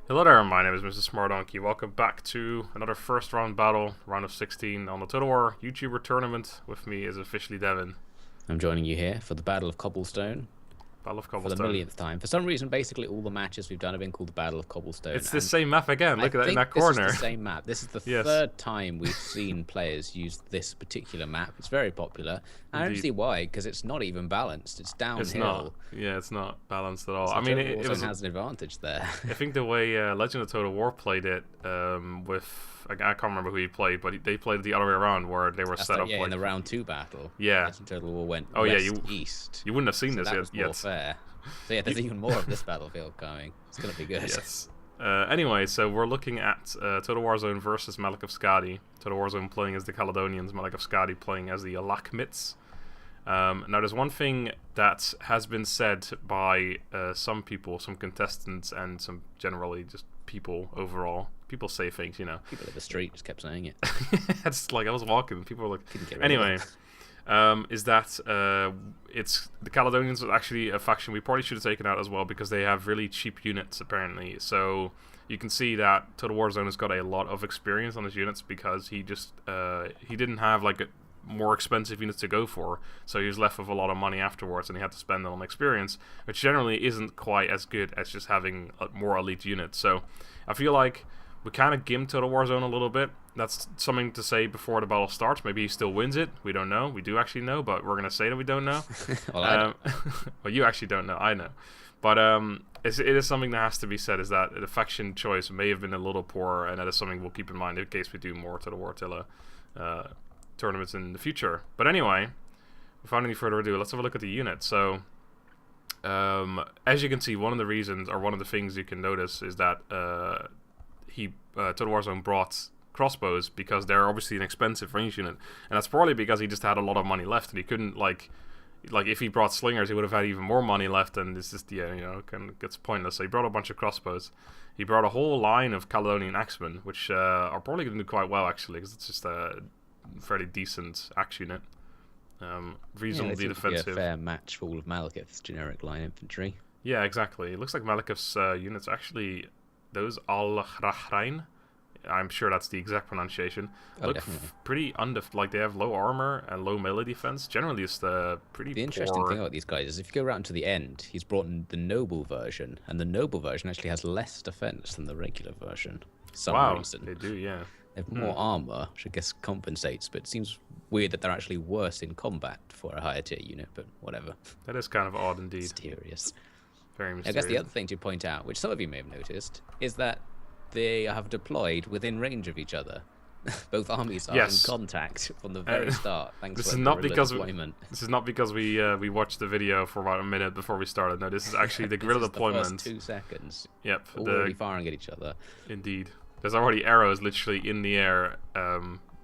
Hello there, my name is MrSmartDonkey. Welcome back to another first round battle, round of 16 on the Total War YouTuber tournament. With me is officially Devin. I'm joining you here for the Battle of Cobblestone Battle of for the Cobblestone. millionth time. For some reason, basically all the matches we've done have been called the Battle of Cobblestone. It's the same map again. Look at that in that this corner. is the same map. This is the Yes. third time we've seen players use this particular map. It's very popular. I don't see why, because it's not even balanced. It's downhill. It's not. Yeah, it's not balanced at all. So I mean, it was. has an advantage there. I think the way Legend of Total War played it with. I can't remember who he played, but they played it the other way around, where they were set up. Yeah, like, in the round 2 battle. Yeah. Legend of Total War went east. You wouldn't have seen so this that yet. was more fair. So yeah, there's even more of this battlefield coming. It's gonna be good. Yes. Anyway, so we're looking at Total Warzone versus Malakith Skadi. Total Warzone playing as the Caledonians, Malakith Skadi playing as the Alakmits. Now, there's one thing that has been said by some people, some contestants, and some generally just people overall. People say things, you know. People at the street just kept saying it. It's like I was walking, people were like. Anyway. Is that it's the Caledonians are actually a faction we probably should have taken out as well, because they have really cheap units apparently. So you can see that Total Warzone has got a lot of experience on his units, because he just he didn't have like more expensive units to go for, so he was left with a lot of money afterwards, and he had to spend it on experience, which generally isn't quite as good as just having a more elite units. So I feel like we kind of gimmed Total Warzone a little bit. That's something to say before the battle starts. Maybe he still wins it. We don't know. We do actually know, but we're going to say that we don't know. Well, well, you actually don't know. I know. But it is something that has to be said, is that the faction choice may have been a little poor, and that is something we'll keep in mind in case we do more Total War Attila tournaments in the future. But anyway, without any further ado, let's have a look at the unit. So, as you can see, one of the reasons, or one of the things you can notice, is that Total Warzone brought crossbows, because they're obviously an expensive range unit, and that's probably because he just had a lot of money left, and he couldn't like if he brought slingers, he would have had even more money left, and it's just kind of gets pointless. So he brought a bunch of crossbows. He brought a whole line of Caledonian axemen, which are probably going to do quite well actually, because it's just a fairly decent axe unit, reasonably defensive. Be a fair match for all of Malakith's generic line infantry. Yeah, exactly. It looks like Malakith's units actually, those Al-Rahrain, I'm sure that's the exact pronunciation, look pretty like they have low armor and low melee defense. Generally, it's pretty The interesting thing about these guys is if you go around to the end, he's brought in the noble version, and the noble version actually has less defense than the regular version. For some reason. They do, yeah. They have more armor, which I guess compensates, but it seems weird that they're actually worse in combat for a higher tier unit, but whatever. That is kind of odd indeed. Mysterious. Very mysterious. I guess the other thing to point out, which some of you may have noticed, is that they have deployed within range of each other. Both armies are in contact from the very start. Thanks this to is not because deployment. This is not because we watched the video for about a minute before we started. No, this is actually the guerrilla deployment. The first 2 seconds. Yep. Already firing at each other. Indeed. There's already arrows literally in the air,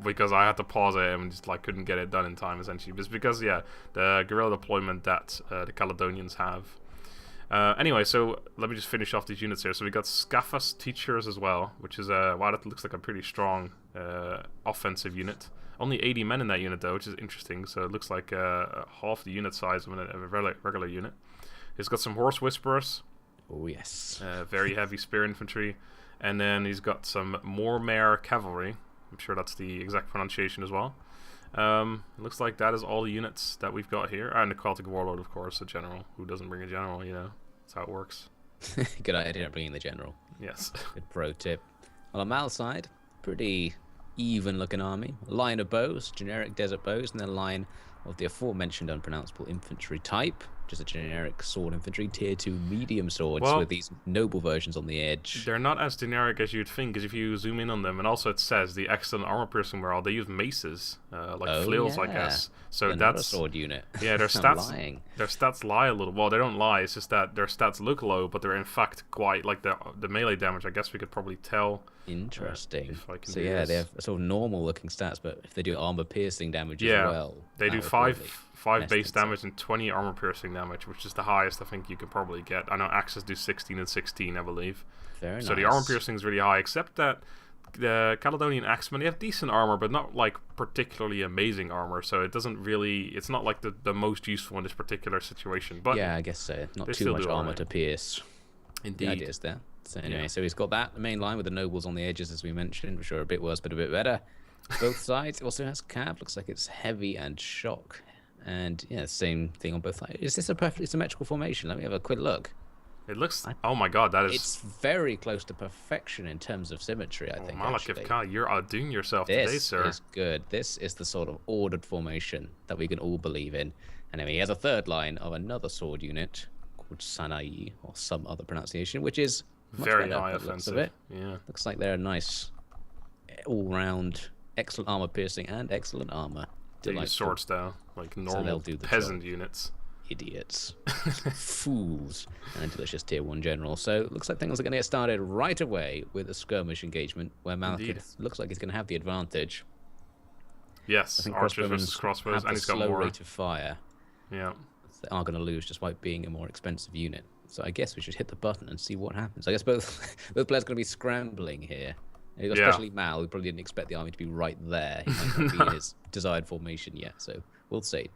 because I had to pause it and just couldn't get it done in time, essentially. Just because the guerrilla deployment that the Caledonians have. Anyway, so let me just finish off these units here. So we got Scaffas Teachers as well, which is wow, that looks like a pretty strong offensive unit. Only 80 men in that unit though, which is interesting. So it looks like half the unit size of a regular unit. He's got some Horse Whisperers. Oh yes. Very heavy spear infantry, and then he's got some Mormare Cavalry. I'm sure that's the exact pronunciation as well. It looks like that is all the units that we've got here, and the Celtic Warlord, of course, a general. Who doesn't bring a general? You know, that's how it works. Good idea, bringing the general. Yes. Good pro tip. On Mal's side, pretty even-looking army. A line of bows, generic desert bows, and then a line of the aforementioned unpronounceable infantry type, just a generic sword infantry, tier 2 medium swords with these noble versions on the edge. They're not as generic as you'd think, because if you zoom in on them, and also it says the excellent armor piercing morale, they use maces, flails, I guess. So that's a sword unit. Yeah, their stats lie a little. Well, they don't lie. It's just that their stats look low, but they're in fact quite like the melee damage. I guess we could probably tell. Interesting. So yeah, they have sort of normal looking stats, but if they do armor piercing damage as well, they do 5 base damage and 20 armor piercing damage, which is the highest I think you could probably get. I know axes do 16 and 16, I believe. Very nice. So the armor piercing is really high, except that the Caledonian axemen, they have decent armor, but not like particularly amazing armor. So it doesn't really, it's not like the most useful in this particular situation. But yeah, I guess so. Not too much armor to pierce. Indeed. The idea is there. So anyway, so he's got that main line with the nobles on the edges, as we mentioned, which are a bit worse but a bit better. Both sides. It also has cav. Looks like it's heavy and shock. And yeah, same thing on both sides. Is this a perfectly symmetrical formation? Let me have a quick look. It looks. Oh my god, that is. It's very close to perfection in terms of symmetry, I think. Malakith Skadi, you're outdoing yourself today, sir. This is good. This is the sort of ordered formation that we can all believe in. And then he has a third line of another sword unit called Sanai, or some other pronunciation, which is much very better, high by the looks of offensive. it. Yeah. Looks like they're a nice, all-round, excellent armor piercing and excellent armor. They use swords though, like normal peasant units. Idiots. Fools. And a delicious tier 1 general. So it looks like things are going to get started right away with a skirmish engagement where Malakith looks like he's going to have the advantage. Yes, archers versus crossbows, and he's got more rate of fire. Yeah. They are going to lose just by being a more expensive unit. So I guess we should hit the button and see what happens. I guess both players are going to be scrambling here. Especially Mal, who probably didn't expect the army to be right there. He might not be in his desired formation yet, so we'll see.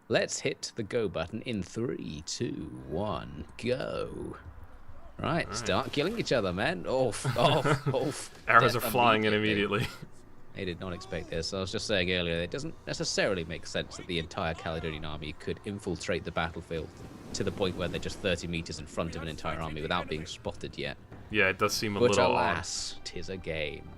Let's hit the go button in 3, 2, 1, go. Right, start killing each other, man. Off. Arrows are flying in immediately. They did not expect this. I was just saying earlier, it doesn't necessarily make sense that the entire Caledonian army could infiltrate the battlefield to the point where they're just 30 meters in front of an entire army without being spotted yet. Yeah, it does seem a little odd. But alas, 'tis a game.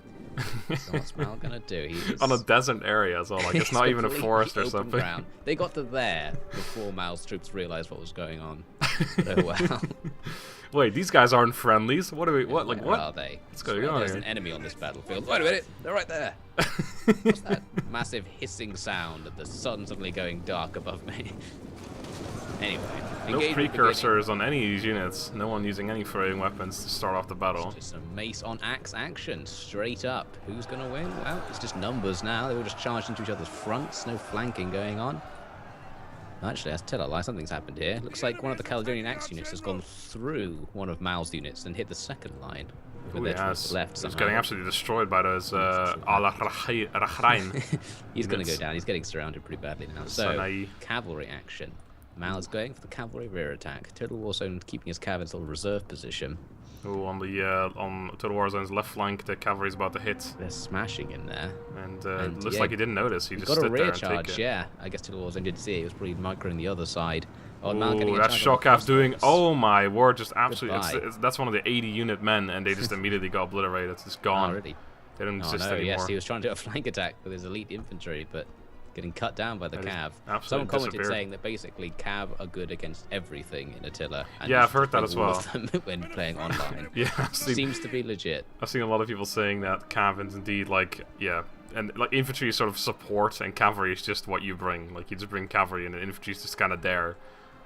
So what's Mal gonna do? On a desert area as well, like it's not even a forest or something. Ground. They got to there before Mal's troops realized what was going on. But, oh well. Wait, these guys aren't friendlies. What are we? What? Like what? Are they? What's going on There's here? an enemy on this battlefield. Wait a minute, they're right there. What's that massive hissing sound of the sun suddenly going dark above me? Anyway, no precursors on any of these units. No one using any throwing weapons to start off the battle. Just a mace on axe action, straight up. Who's gonna win? Well, it's just numbers now. They all just charged into each other's fronts. No flanking going on. Actually, that's tell a lie. Something's happened here. Looks like one of the Caledonian axe units has gone through one of Mal's units and hit the second line. Ooh, he has. Left He's getting absolutely destroyed by those Al-Rahrain. He's going to go down. He's getting surrounded pretty badly now. So, cavalry action. Mal is going for the cavalry rear attack. Total Warzone keeping his cav in sort of reserve position. Oh, on the on Total Warzone's left flank, the cavalry's about to hit. They're smashing in there. And it looks like he didn't notice. He just got a stood rear there and charge, take it. yeah. I guess Total Warzone did see it. He was probably microing the other side. Oh, that's Shockaf doing. Oh my word! Just absolutely. That's one of the 80 unit men, and they just immediately got obliterated. It's just gone. Oh, really? They don't exist anymore. Yes, he was trying to do a flank attack with his elite infantry, but getting cut down by the cav. Someone commented saying that basically cav are good against everything in Attila. And yeah, I've heard that as well. Of them when playing online. Yeah, seems to be legit. I've seen a lot of people saying that cav is indeed and like infantry is sort of support, and cavalry is just what you bring. Like you just bring cavalry, and the infantry is just kind of there.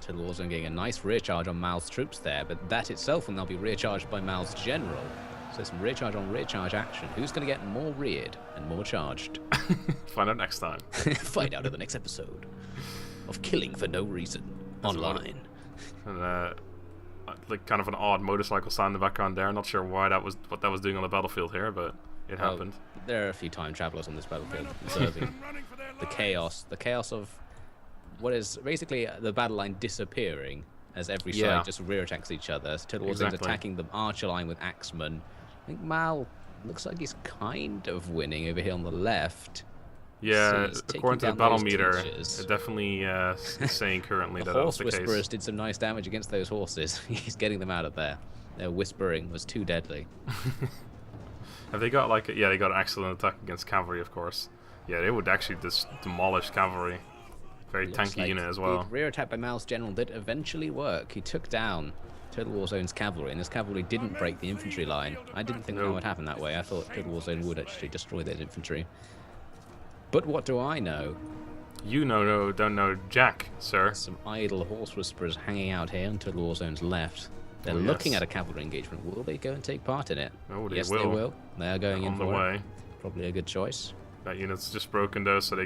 Attila Warzone getting a nice rear charge on Mal's troops there, but that itself will now be rear charged by Mal's general. So some rear charge on rear charge action. Who's going to get more reared and more charged? Find out next time. Find out in the next episode of Killing for No Reason online. And like kind of an odd motorcycle sound in the background there. Not sure why what that was doing on the battlefield here, but it happened. There are a few time travelers on this battlefield observing the chaos of what is basically the battle line disappearing as every side just rear attacks each other. Total Warzone's attacking the archer line with axemen. I think Mal looks like he's kind of winning over here on the left. Yeah, according to the battle meter, it's definitely saying currently that that's the case. The horse whisperers did some nice damage against those horses. He's getting them out of there. Their whispering was too deadly. Have they got like they got an excellent attack against cavalry, of course. Yeah, they would actually just demolish cavalry. Very tanky unit as well. The rear attack by Mal's general did eventually work. He took down Total Warzone's cavalry, and his cavalry didn't break the infantry line. I didn't think that would happen that way. I thought Total Warzone would actually destroy their infantry. But what do I know? You don't know Jack, sir. Some idle horse whisperers hanging out here on Total Warzone's left. They're looking at a cavalry engagement. Will they go and take part in it? Oh, they yes, will. They will. They are going in on the for way. it. Probably a good choice. That unit's just broken though, so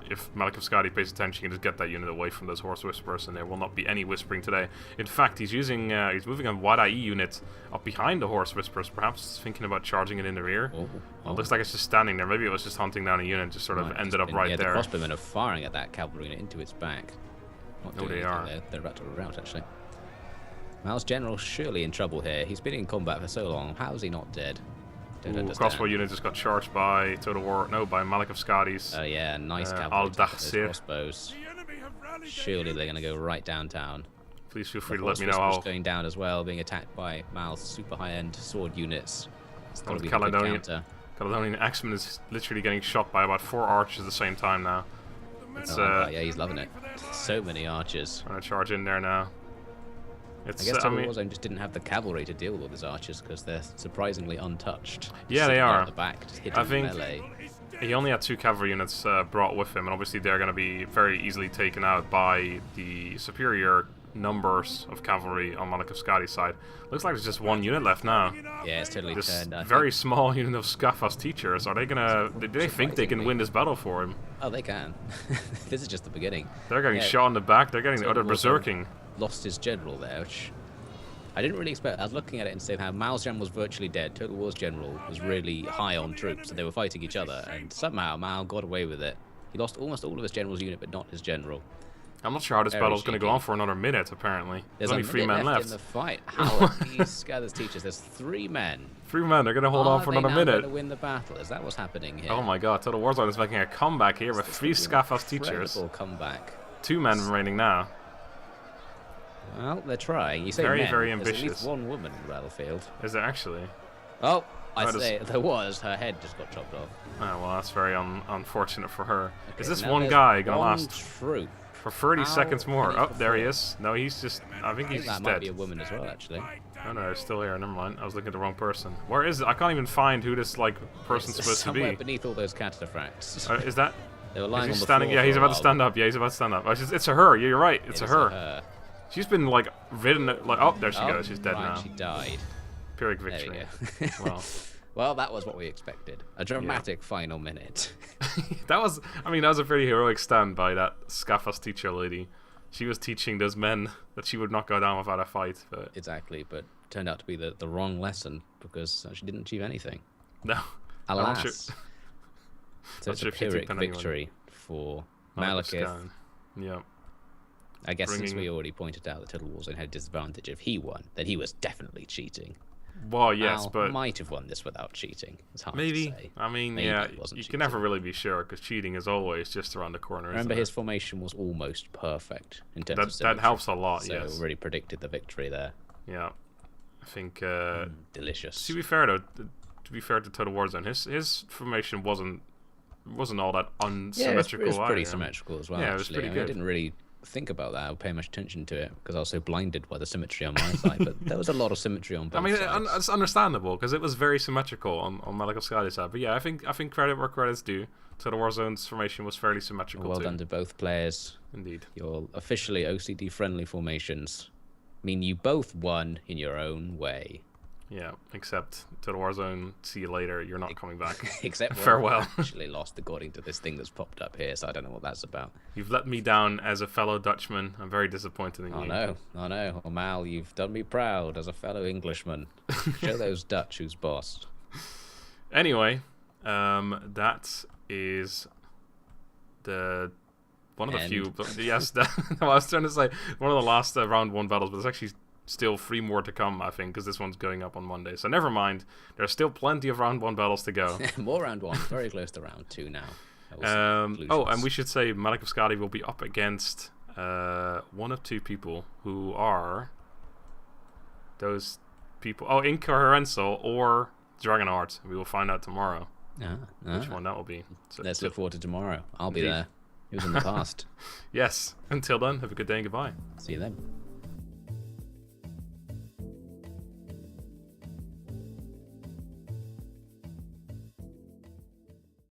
if Malakith Skadi pays attention, he can just get that unit away from those horse whisperers, and there will not be any whispering today. In fact, he's moving a Wad-IE unit up behind the horse whisperers, perhaps thinking about charging it in the rear. It looks like it's just standing there. Maybe it was just hunting down a unit and just sort of ended up right there. The crossbowmen are firing at that cavalry unit into its back. They are. They're about to rout, actually. Mal's general surely in trouble here. He's been in combat for so long. How is he not dead? Don't Ooh, understand. crossbow unit just got charged by Total War. No, by Malakith Skadi's. Oh yeah, nice cavalry. Al-Dahsir. Crossbows. Surely they're going to go right downtown. Please feel free The to let me know horse how. going down as well, being attacked by Mal's super high-end sword units. It's got to be a good Caledonian. counter. Caledonian Axeman is literally getting shot by about 4 archers at the same time now. It's yeah, he's loving it. So many archers. Trying to charge in there now. It's, I guess Total Warzone just didn't have the cavalry to deal with all these archers because they're surprisingly untouched. Yeah, they are. At the back, just hitting I think melee. he only had 2 cavalry units brought with him, and obviously they're going to be very easily taken out by the superior numbers of cavalry on Malakith Skadi's side. Looks like there's just 1 unit left now. Yeah, it's totally This turned. very small unit of Scafa's teachers. Are they gonna? Do they think they can win this battle for him? Oh, they can. This is just the beginning. They're getting Yeah, shot in the back. They're getting the Total other Warzone berserking. Lost his general there, which I didn't really expect. I was looking at it and saying how Mal's general was virtually dead. Total War's general was really high on troops, and they were fighting each other. And somehow Mal got away with it. He lost almost all of his general's unit, but not his general. I'm not sure how this Very battle's going to go cheeky. on for another minute, apparently. There's a only 3 minute men left. in the fight. How are these Scatter's teachers? There's 3 men. 3 men, they're going to hold on for another Are they now minute. going to win the battle? Is that what's happening here? Oh my god, Total Warzone is making a comeback here with 3 Scafa's teachers. Incredible comeback. 2 men remaining now. Well, they're trying. You say Very, men. very There's ambitious. at least 1 woman in the battlefield. Is there actually? Oh, I That is- say there was. Her head just got chopped off. Oh, well, that's very unfortunate for her. Okay, Is this now one there's guy going to one last troop. for 30 How seconds more? many Oh, there he before? is. No, he's just... I think I he's think that just might dead. be a woman as well, actually. Oh no, he's still here. Never mind. I was looking at the wrong person. Where is it? I can't even find who this person's supposed to Somewhere be. beneath all those cataphracts. Is that? They were Is lying he on the standing? floor Yeah, he's for a about to while. stand up. Yeah, he's about to stand up. Oh, it's a her. Yeah, you're right. It's It a is her. She's been like ridden. Like, oh, there she Oh, goes. She's dead right, now. She died. Pyrrhic There victory. you go. Well, Well, that was what we expected. A dramatic final minute. that was. I mean, that was a pretty heroic stand by that Scafa's teacher lady. She was teaching those men that she would not go down without a fight. But Exactly, but turned out to be the wrong lesson because she didn't achieve anything. no. Alas. sure- So not it's sure a if she took Pyrrhic down anyone. victory for Malakith Malakith. Skadi. Yeah. I guess since Bringing- we already pointed out that Total Warzone had a disadvantage, if he won, then he was definitely cheating. Well, yes, Mal but might have won this without cheating. It's hard maybe. to say. I mean, Maybe yeah, he wasn't you cheating. can never really be sure because cheating is always just around the corner. Remember, isn't his it? formation was almost perfect in terms of That symmetry, helps a lot. so Yes. already predicted the victory there. Yeah. I think. Delicious. To be fair though, to be fair to Total Warzone, his formation wasn't all that unsymmetrical. it was pretty either. symmetrical as well. Yeah, it was actually. pretty I mean, I good. didn't really think about that or pay much attention to it because I was so blinded by the symmetry on my side. But there was a lot of symmetry on both I mean, sides. it's understandable because it was very symmetrical on Malakith Skadi's side. But yeah, I think credit where credit's due. Total Warzone's formation was fairly symmetrical Well too. done to both players. Indeed. Your officially OCD friendly formations mean you both won in your own way. Yeah, except Total Warzone, see you later. You're not coming back. Except Farewell. actually lost according to this thing that's popped up here, so I don't know what that's about. You've let me down as a fellow Dutchman. I'm very disappointed in Oh you. no, oh no. Well, Mal, you've done me proud as a fellow Englishman. Show those Dutch who's boss. Anyway, that is one of the End. few. Yes, I was trying to say one of the last round 1 battles, but there's actually still 3 more to come, I think, because this one's going up on Monday. So never mind. There's still plenty of round 1 battles to go. More round 1, very close to round 2 now. And we should say Malakith Skadi will be up against one of 2 people who are those people. Oh, Incoherenzo or Dragonheart. We will find out tomorrow which one that will be. So, Let's look forward to tomorrow. I'll be Indeed. there. It was in the past. Yes. Until then, have a good day and goodbye. See you then.